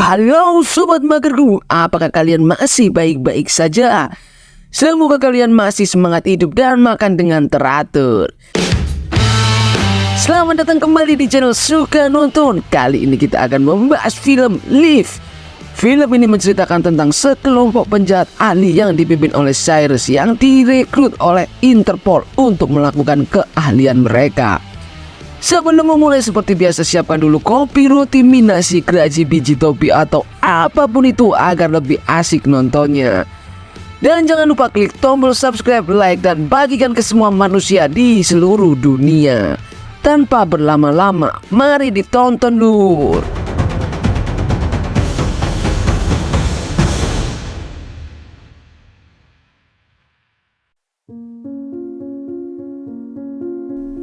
Halo sobat magerku, apakah kalian masih baik-baik saja? Semoga kalian masih semangat hidup dan makan dengan teratur. Selamat datang kembali di channel Suka Nonton. Kali ini kita akan membahas film Lift. Film ini menceritakan tentang sekelompok penjahat ahli yang dipimpin oleh Cyrus yang direkrut oleh Interpol untuk melakukan keahlian mereka. Sebelum memulai, seperti biasa, siapkan dulu kopi, roti, mie, nasi, keraji, biji topi, atau apapun itu agar lebih asik nontonnya. Dan jangan lupa klik tombol subscribe, like, dan bagikan ke semua manusia di seluruh dunia. Tanpa berlama-lama, mari ditonton lur.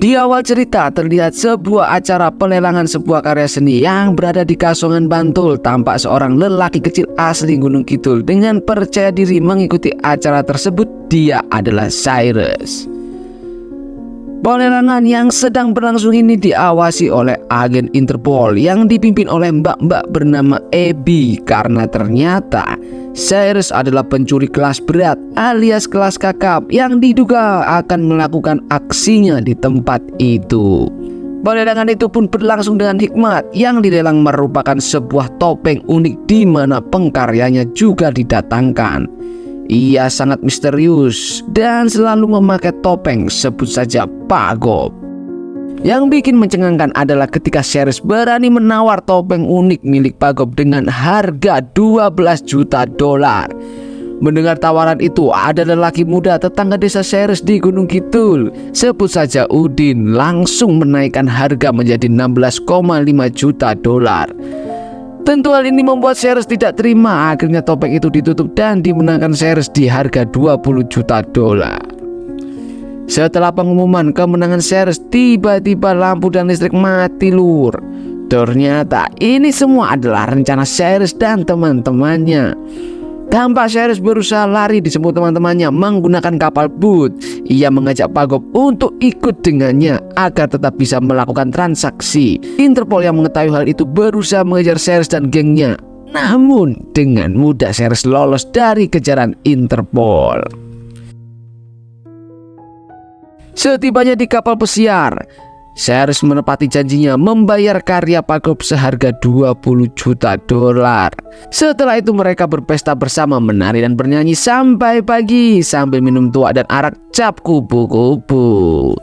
Di awal cerita terlihat sebuah acara pelelangan sebuah karya seni yang berada di Kasongan, Bantul. Tampak seorang lelaki kecil asli Gunung Kidul dengan percaya diri mengikuti acara tersebut. Dia adalah Cyrus. Pelelangan yang sedang berlangsung ini diawasi oleh agen Interpol yang dipimpin oleh mbak-mbak bernama Abby, karena ternyata Cyrus adalah pencuri kelas berat alias kelas kakap yang diduga akan melakukan aksinya di tempat itu. Pelelangan itu pun berlangsung dengan hikmat. Yang dilelang merupakan sebuah topeng unik di mana pengkaryanya juga didatangkan. Ia sangat misterius dan selalu memakai topeng, sebut saja Pak Gob. Yang bikin mencengangkan adalah ketika Cyrus berani menawar topeng unik milik Pak Gob dengan harga 12 juta dolar. Mendengar tawaran itu, ada lelaki muda tetangga desa Cyrus di Gunung Kidul, sebut saja Udin, langsung menaikkan harga menjadi 16,5 juta dolar. Tentu hal ini membuat Cyrus tidak terima. Akhirnya topeng itu ditutup dan dimenangkan Cyrus di harga 20 juta dolar. Setelah pengumuman kemenangan Cyrus, tiba-tiba lampu dan listrik mati lur. Ternyata ini semua adalah rencana Cyrus dan teman-temannya. Tampak Cyrus berusaha lari dijemput teman-temannya menggunakan kapal boot. Ia mengajak Pak Gob untuk ikut dengannya agar tetap bisa melakukan transaksi. Interpol yang mengetahui hal itu berusaha mengejar Cyrus dan gengnya. Namun dengan mudah Cyrus lolos dari kejaran Interpol. Setibanya di kapal pesiar, Cyrus menepati janjinya membayar karya Pak Gob seharga 20 juta dolar. Setelah itu mereka berpesta bersama, menari dan bernyanyi sampai pagi sambil minum tua dan arak cap kupu-kupu.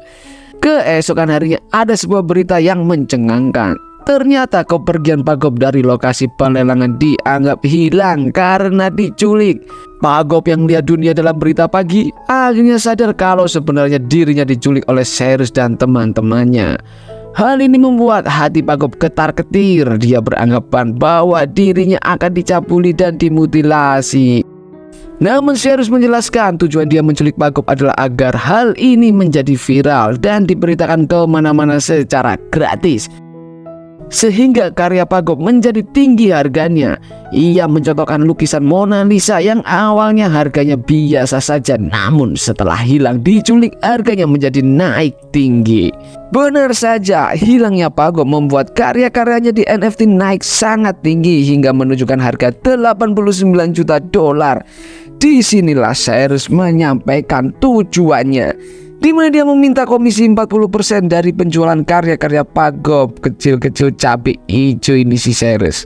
Keesokan harinya ada sebuah berita yang mencengangkan. Ternyata kepergian Pak Gob dari lokasi pelelangan dianggap hilang karena diculik. Pak Gob yang lihat dunia dalam berita pagi akhirnya sadar kalau sebenarnya dirinya diculik oleh Cyrus dan teman-temannya. Hal ini membuat hati Pak Gob ketar-ketir. Dia beranggapan bahwa dirinya akan dicabuli dan dimutilasi. Namun Cyrus menjelaskan tujuan dia menculik Pak Gob adalah agar hal ini menjadi viral dan diberitakan kemana-mana secara gratis, sehingga karya Pak Gob menjadi tinggi harganya. Ia mencontohkan lukisan Mona Lisa yang awalnya harganya biasa saja, namun setelah hilang diculik harganya menjadi naik tinggi. Benar saja, hilangnya Pak Gob membuat karya-karyanya di NFT naik sangat tinggi hingga menunjukkan harga 89 juta dolar. Disinilah Cyrus menyampaikan tujuannya, di mana dia meminta komisi 40% dari penjualan karya-karya Pak Gob. Kecil-kecil cabai hijau ini si Cyrus.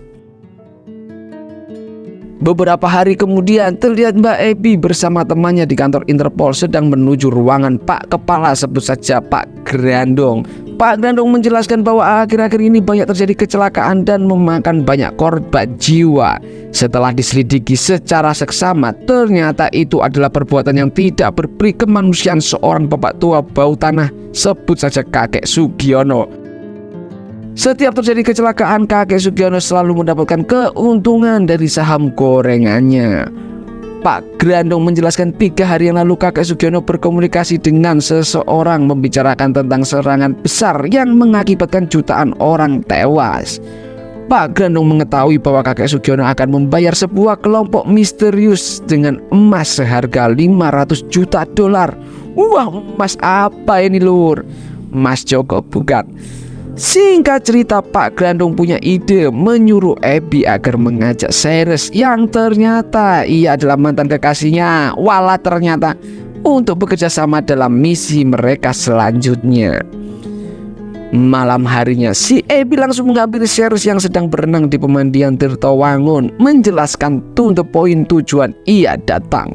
Beberapa hari kemudian terlihat Mbak Abby bersama temannya di kantor Interpol sedang menuju ruangan Pak Kepala, sebut saja Pak Grandong. Pak Grandong menjelaskan bahwa akhir-akhir ini banyak terjadi kecelakaan dan memakan banyak korban jiwa. Setelah diselidiki secara seksama, ternyata itu adalah perbuatan yang tidak berperi kemanusiaan seorang bapak tua bau tanah, sebut saja kakek Sugiono. Setiap terjadi kecelakaan, kakek Sugiono selalu mendapatkan keuntungan dari saham gorengannya. Pak Grandong menjelaskan 3 hari yang lalu kakek Sugiono berkomunikasi dengan seseorang membicarakan tentang serangan besar yang mengakibatkan jutaan orang tewas. Pak Grandong mengetahui bahwa kakek Sugiono akan membayar sebuah kelompok misterius dengan emas seharga 500 juta dolar. Wah, emas apa ini lur? Emas Joko bukan. Singkat cerita, Pak Grandong punya ide menyuruh Abby agar mengajak Cyrus yang ternyata ia adalah mantan kekasihnya, walau ternyata untuk bekerja sama dalam misi mereka selanjutnya. Malam harinya, si Abby langsung mengambil Cyrus yang sedang berenang di pemandian Tirtowangun, menjelaskan to the point tujuan ia datang.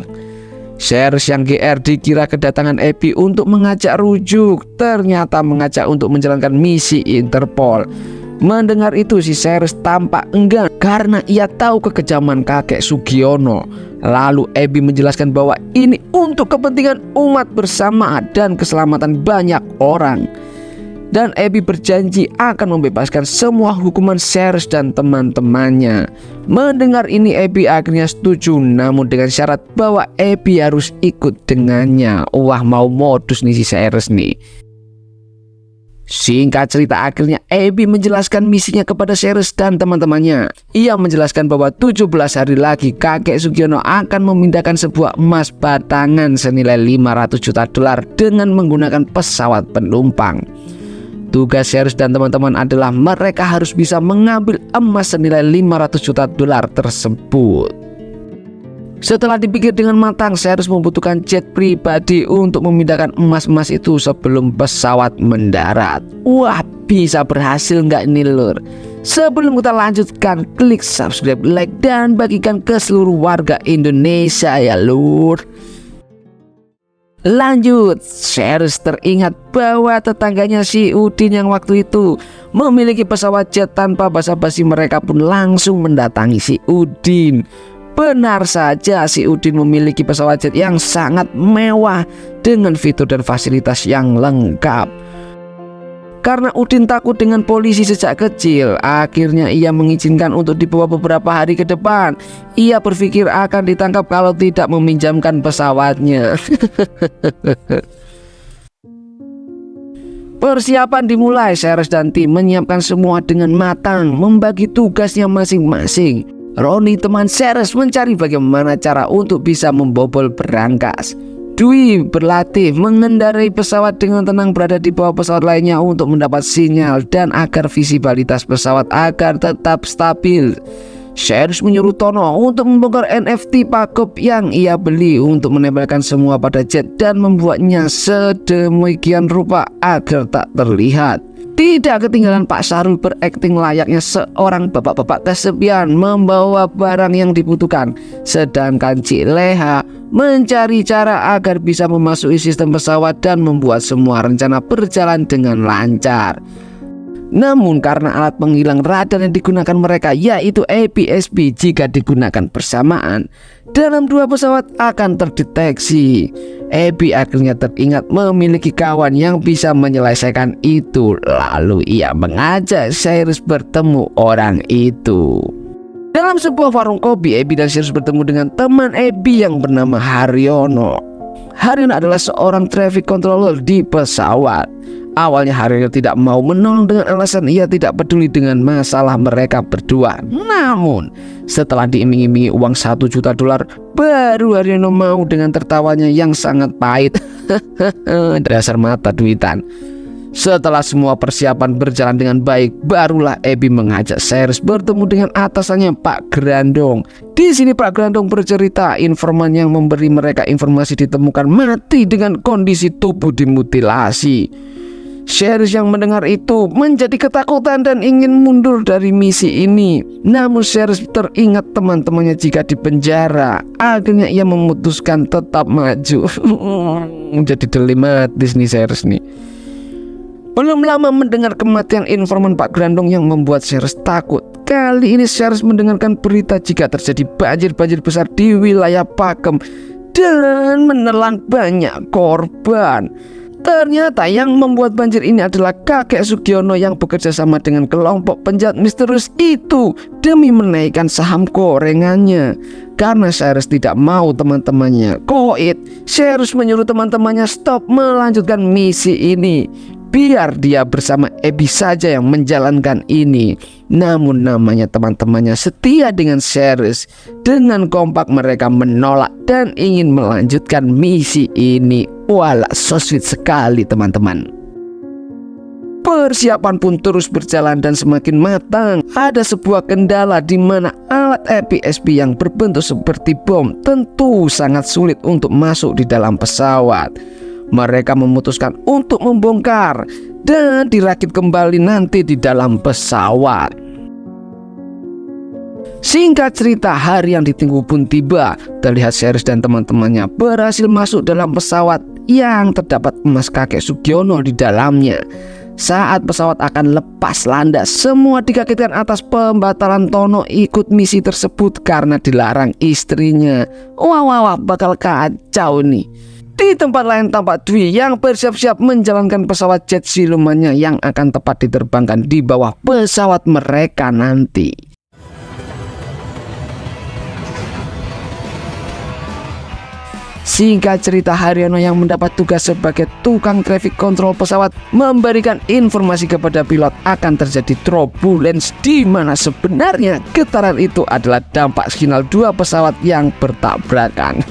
Cyrus yang GR dikira kedatangan Abby untuk mengajak rujuk, ternyata mengajak untuk menjalankan misi Interpol. Mendengar itu, si Cyrus tampak enggan karena ia tahu kekejaman kakek Sugiono. Lalu Abby menjelaskan bahwa ini untuk kepentingan umat bersama dan keselamatan banyak orang. Dan Abby berjanji akan membebaskan semua hukuman Cyrus dan teman-temannya. Mendengar ini, Abby akhirnya setuju, namun dengan syarat bahwa Abby harus ikut dengannya. Wah, mau modus nih si Cyrus nih. Singkat cerita, akhirnya Abby menjelaskan misinya kepada Cyrus dan teman-temannya. Ia menjelaskan bahwa 17 hari lagi kakek Sugiono akan memindahkan sebuah emas batangan senilai 500 juta dolar dengan menggunakan pesawat penumpang. Tugas Cyrus dan teman-teman adalah mereka harus bisa mengambil emas senilai 500 juta dolar tersebut. Setelah dipikir dengan matang, Cyrus membutuhkan jet pribadi untuk memindahkan emas-emas itu sebelum pesawat mendarat. Wah, bisa berhasil nggak nih lur? Sebelum kita lanjutkan, klik subscribe, like, dan bagikan ke seluruh warga Indonesia ya lur. Lanjut, Cyrus teringat bahwa tetangganya si Udin yang waktu itu memiliki pesawat jet. Tanpa basa-basi mereka pun langsung mendatangi si Udin. Benar saja, si Udin memiliki pesawat jet yang sangat mewah dengan fitur dan fasilitas yang lengkap. Karena Udin takut dengan polisi sejak kecil, akhirnya ia mengizinkan untuk dibawa beberapa hari ke depan. Ia berpikir akan ditangkap kalau tidak meminjamkan pesawatnya. Persiapan dimulai. Cyrus dan tim menyiapkan semua dengan matang, membagi tugasnya masing-masing. Roni, teman Cyrus, mencari bagaimana cara untuk bisa membobol berangkas. Dwi berlatih mengendarai pesawat dengan tenang berada di bawah pesawat lainnya untuk mendapat sinyal dan agar visibilitas pesawat agar tetap stabil. Cyrus menyuruh Tono untuk membongkar NFT Pakop yang ia beli untuk menempelkan semua pada jet dan membuatnya sedemikian rupa agar tak terlihat. Tidak ketinggalan Pak Syahrul berakting layaknya seorang bapak-bapak kesepian membawa barang yang dibutuhkan. Sedangkan Cik Leha mencari cara agar bisa memasuki sistem pesawat dan membuat semua rencana berjalan dengan lancar. Namun karena alat penghilang radar yang digunakan mereka yaitu APS-B jika digunakan bersamaan dalam dua pesawat akan terdeteksi. Abby akhirnya teringat memiliki kawan yang bisa menyelesaikan itu. Lalu ia mengajak Cyrus bertemu orang itu. Dalam sebuah warung kopi, Abby dan Cyrus bertemu dengan teman Abby yang bernama Haryono. Haryono adalah seorang traffic controller di pesawat. Awalnya Haryono tidak mau menolong dengan alasan ia tidak peduli dengan masalah mereka berdua. Namun setelah diiming-imingi uang 1 juta dolar, baru Haryono mau dengan tertawanya yang sangat pahit. Dasar mata duitan. Setelah semua persiapan berjalan dengan baik, barulah Abby mengajak Cyrus bertemu dengan atasannya Pak Grandong. Di sini Pak Grandong bercerita informan yang memberi mereka informasi ditemukan mati dengan kondisi tubuh dimutilasi. Cyrus yang mendengar itu menjadi ketakutan dan ingin mundur dari misi ini. Namun Cyrus teringat teman-temannya jika di penjara. Akhirnya ia memutuskan tetap maju. Jadi dilematis nih Cyrus nih. Belum lama mendengar kematian informan Pak Grandong yang membuat Cyrus takut. Kali ini Cyrus mendengarkan berita jika terjadi banjir besar di wilayah Pakem dan menelan banyak korban. Ternyata yang membuat banjir ini adalah kakek Sugiono yang bekerja sama dengan kelompok penjahat misterius itu demi menaikkan saham gorengannya. Karena Cyrus tidak mau teman-temannya koit, Cyrus menyuruh teman-temannya stop melanjutkan misi ini. Biar dia bersama Abby saja yang menjalankan ini. Namun namanya teman-temannya setia dengan Cyrus. Dengan kompak mereka menolak dan ingin melanjutkan misi ini. Walah, so sweet sekali teman-teman. Persiapan pun terus berjalan dan semakin matang. Ada sebuah kendala di mana alat APSP yang berbentuk seperti bom tentu sangat sulit untuk masuk di dalam pesawat. Mereka memutuskan untuk membongkar dan dirakit kembali nanti di dalam pesawat. Singkat cerita, hari yang ditunggu pun tiba. Terlihat Seris dan teman-temannya berhasil masuk dalam pesawat yang terdapat emas kakek Sugiono di dalamnya. Saat pesawat akan lepas landas, semua dikagetkan atas pembatalan Tono ikut misi tersebut karena dilarang istrinya. Wah, bakal kacau nih. Di tempat lain tampak Dwi yang bersiap-siap menjalankan pesawat jet silumannya yang akan tepat diterbangkan di bawah pesawat mereka nanti. Singkat cerita, Haryono yang mendapat tugas sebagai tukang traffic control pesawat memberikan informasi kepada pilot akan terjadi turbulence, di mana sebenarnya getaran itu adalah dampak sinyal dua pesawat yang bertabrakan.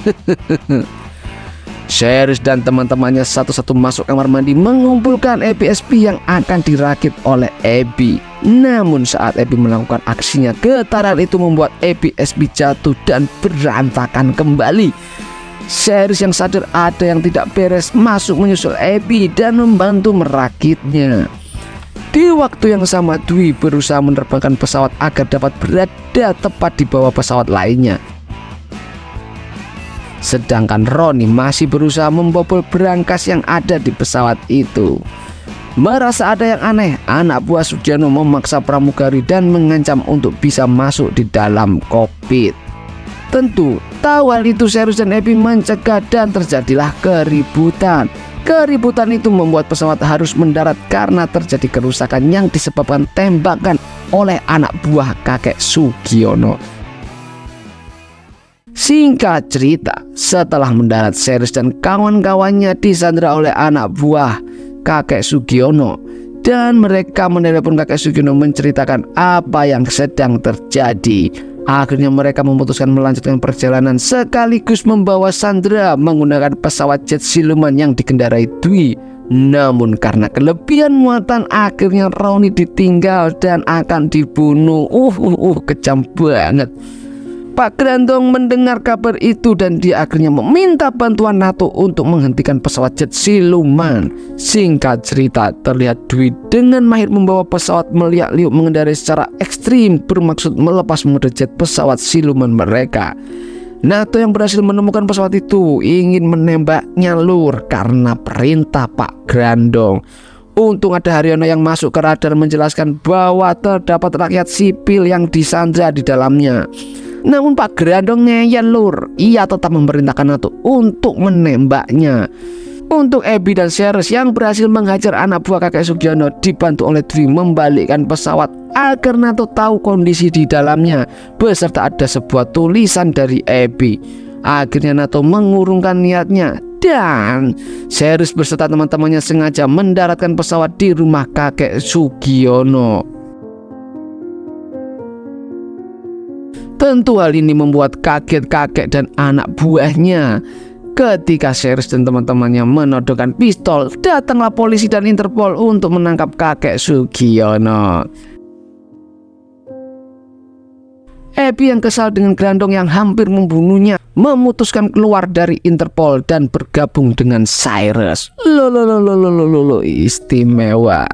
Seris dan teman-temannya satu-satu masuk kamar mandi mengumpulkan APSP yang akan dirakit oleh Abby. Namun saat Abby melakukan aksinya, getaran itu membuat APSP jatuh dan berantakan kembali. Seris yang sadar ada yang tidak beres masuk menyusul Abby dan membantu merakitnya. Di waktu yang sama, Dwi berusaha menerbangkan pesawat agar dapat berada tepat di bawah pesawat lainnya. Sedangkan Roni masih berusaha membobol berangkas yang ada di pesawat itu. Merasa ada yang aneh, anak buah Sugiono memaksa pramugari dan mengancam untuk bisa masuk di dalam kokpit. Tentu tahu hal itu, Seris dan Abby mencegah dan terjadilah keributan. Keributan itu membuat pesawat harus mendarat karena terjadi kerusakan yang disebabkan tembakan oleh anak buah kakek Sugiono. Singkat cerita, setelah mendarat, Seris dan kawan-kawannya disandra oleh anak buah kakek Sugiono dan mereka menelepon kakek Sugiono menceritakan apa yang sedang terjadi. Akhirnya mereka memutuskan melanjutkan perjalanan sekaligus membawa Sandra menggunakan pesawat jet siluman yang dikendarai Dwi. Namun karena kelebihan muatan, akhirnya Roni ditinggal dan akan dibunuh. Kejam banget. Pak Grandong mendengar kabar itu dan dia akhirnya meminta bantuan NATO untuk menghentikan pesawat jet siluman. Singkat cerita, terlihat Dwi dengan mahir membawa pesawat meliak-liuk mengendarai secara ekstrim bermaksud melepas mode jet pesawat siluman mereka. NATO yang berhasil menemukan pesawat itu ingin menembaknya lur karena perintah Pak Grandong. Untung ada Haryono yang masuk ke radar menjelaskan bahwa terdapat rakyat sipil yang disandra di dalamnya. Namun Pak Grandong ngeyel lur, ia tetap memerintahkan NATO untuk menembaknya. Untuk Abby dan Seris yang berhasil menghajar anak buah kakek Sugiono dibantu oleh Dwi membalikkan pesawat agar NATO tahu kondisi di dalamnya, beserta ada sebuah tulisan dari Abby. Akhirnya NATO mengurungkan niatnya dan Seris beserta teman-temannya sengaja mendaratkan pesawat di rumah kakek Sugiono. Tentu hal ini membuat kaget kakek dan anak buahnya. Ketika Seris dan teman-temannya menodongkan pistol, datanglah polisi dan Interpol untuk menangkap kakek Sugiono. Abby yang kesal dengan Grandong yang hampir membunuhnya memutuskan keluar dari Interpol dan bergabung dengan Cyrus. Istimewa.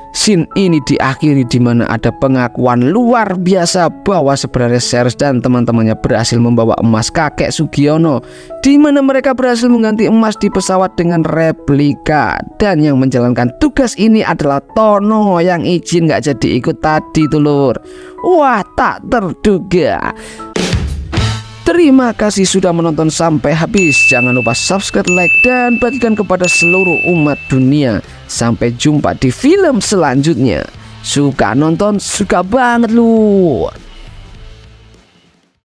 Scene ini diakhiri di mana ada pengakuan luar biasa bahwa sebenarnya Seris dan teman-temannya berhasil membawa emas kakek Sugiono, di mana mereka berhasil mengganti emas di pesawat dengan replika. Dan yang menjalankan tugas ini adalah Tono yang izin gak jadi ikut tadi tuh lur. Wah, tak terduga. Terima kasih sudah menonton sampai habis. Jangan lupa subscribe, like, dan bagikan kepada seluruh umat dunia. Sampai jumpa di film selanjutnya. Suka nonton, suka banget lu.